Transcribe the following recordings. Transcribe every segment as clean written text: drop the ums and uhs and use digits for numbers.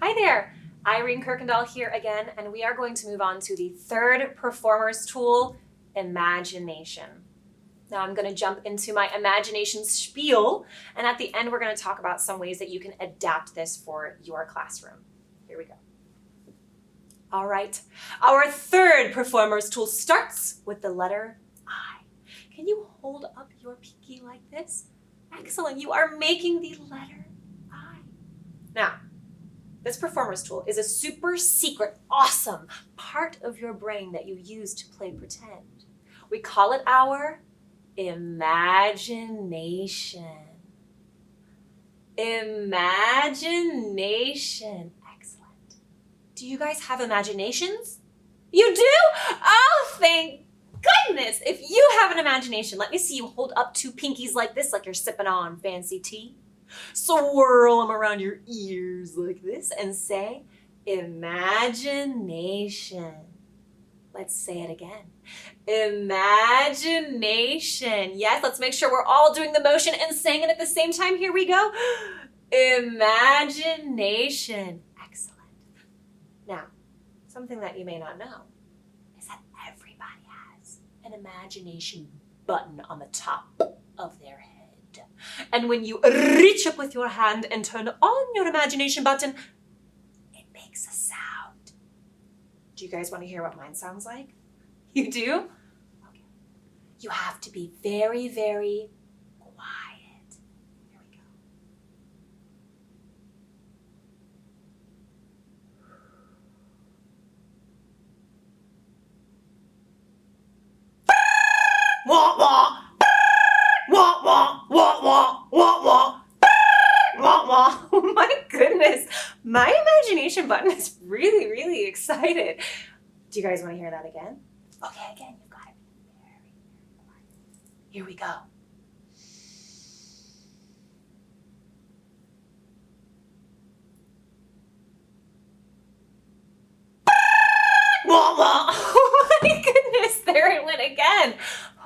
Hi there, Irene Kirkendall here again, and we are going to move on to the third performer's tool, imagination. Now I'm going to jump into my imagination spiel, and at the end we're going to talk about some ways that you can adapt this for your classroom. Here we go. All right, our third performer's tool starts with the letter I. Can you hold up your pinky like this? Excellent, you are making the letter I. Now, this performer's tool is a super secret, awesome part of your brain that you use to play pretend. We call it our imagination. Imagination. Excellent. Do you guys have imaginations? You do? Oh, thank goodness. If you have an imagination, let me see you hold up two pinkies like this, like you're sipping on fancy tea. Swirl them around your ears like this and say, imagination. Let's say it again. Imagination. Yes, let's make sure we're all doing the motion and saying it at the same time. Here we go. Imagination. Excellent. Now, something that you may not know is that everybody has an imagination button on the top of their head. And when you reach up with your hand and turn on your imagination button, it makes a sound. Do you guys want to hear what mine sounds like? You do? Okay. You have to be very, very quiet. Here we go. Wah, wah. Wah, wah, wah, wah, wah, wah. Wah, wah. Oh my goodness. My imagination button is really, really excited. Do you guys want to hear that again? Okay, again, you've got to be very, very quiet. Here we go. Wah, wah. Oh my goodness, there it went again.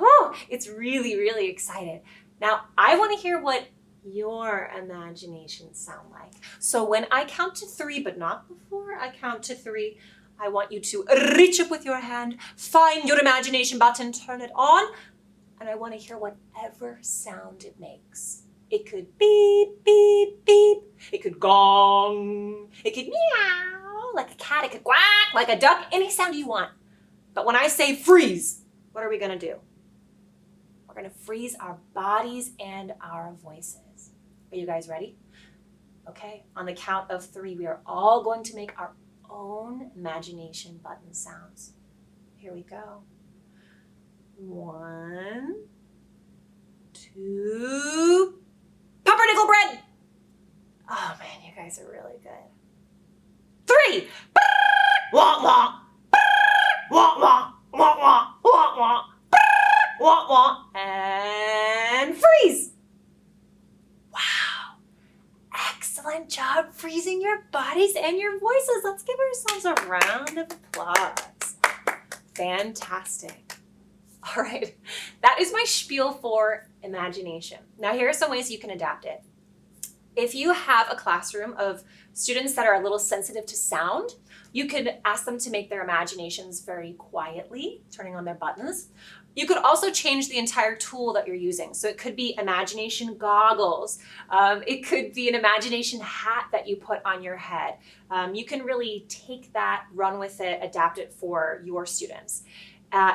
Oh, it's really, really excited. Now, I want to hear what your imaginations sound like. So when I count to 3, but not before I count to 3, I want you to reach up with your hand, find your imagination button, turn it on, and I want to hear whatever sound it makes. It could beep, beep, beep. It could gong. It could meow like a cat. It could quack like a duck. Any sound you want. But when I say freeze, what are we going to do? We're going to freeze our bodies and our voices. Are you guys ready? Okay, on the count of 3, we are all going to make our own imagination button sounds. Here we go. 1, 2, pumpernickel bread. Oh man, you guys are really good. 3, wah wah, wah wah, wah wah, wah wah, wah wah, and freeze. Wow, excellent job freezing your bodies and your voices. Let's give ourselves a round of applause. Fantastic. All right, that is my spiel for imagination. Now here are some ways you can adapt it. If you have a classroom of students that are a little sensitive to sound, you could ask them to make their imaginations very quietly, turning on their buttons. You could also change the entire tool that you're using. So it could be imagination goggles. It could be an imagination hat that you put on your head. You can really take that, run with it, adapt it for your students.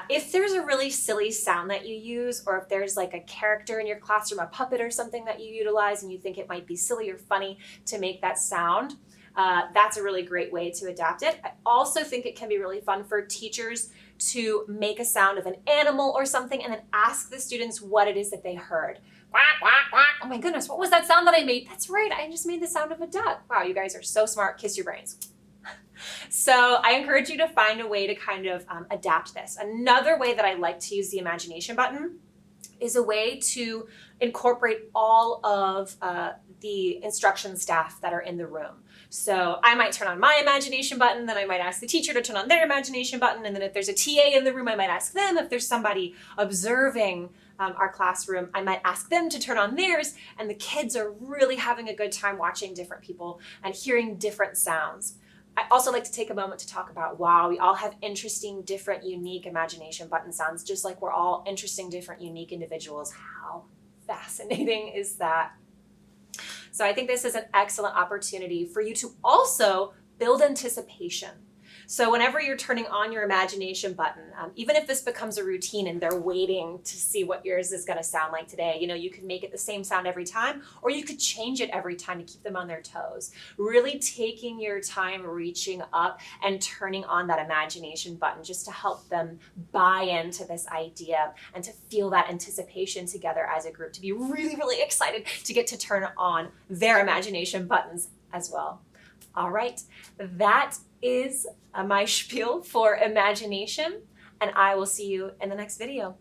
If there's a really silly sound that you use, or if there's like a character in your classroom, a puppet or something that you utilize and you think it might be silly or funny to make that sound, that's a really great way to adapt it. I also think it can be really fun for teachers to make a sound of an animal or something and then ask the students what it is that they heard. Quack, quack, quack. Oh my goodness, what was that sound that I made? That's right, I just made the sound of a duck. Wow, you guys are so smart. Kiss your brains. So I encourage you to find a way to kind of adapt this. Another way that I like to use the imagination button is a way to incorporate all of the instruction staff that are in the room. So I might turn on my imagination button, then I might ask the teacher to turn on their imagination button, and then if there's a TA in the room, I might ask them. If there's somebody observing our classroom, I might ask them to turn on theirs, and the kids are really having a good time watching different people and hearing different sounds. I also like to take a moment to talk about, wow, we all have interesting, different, unique imagination button sounds, just like we're all interesting, different, unique individuals. How fascinating is that? So I think this is an excellent opportunity for you to also build anticipation. So whenever you're turning on your imagination button, even if this becomes a routine and they're waiting to see what yours is going to sound like today, you could make it the same sound every time, or you could change it every time to keep them on their toes. Really taking your time, reaching up and turning on that imagination button just to help them buy into this idea and to feel that anticipation together as a group, to be really, really excited to get to turn on their imagination buttons as well. All right, that is my spiel for imagination, and I will see you in the next video.